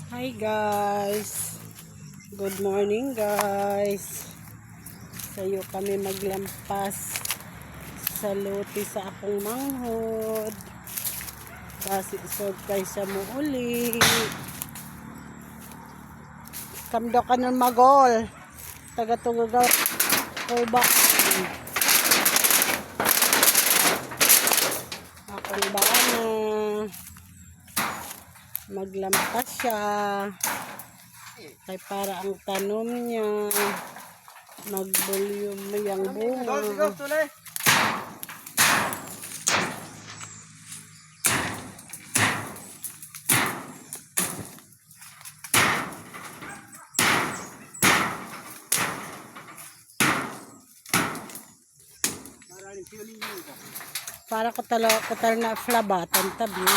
Hi guys, good morning guys. Sayo kami maglampas sa lote sa akong manghod kasi surprise sa mo uli. Kamdo ka nun magol taga-tugaw ba akong baana maglampas siya kay para ang tanom niya mag-volume yung bunga. Para ko talo na flabatan tabi.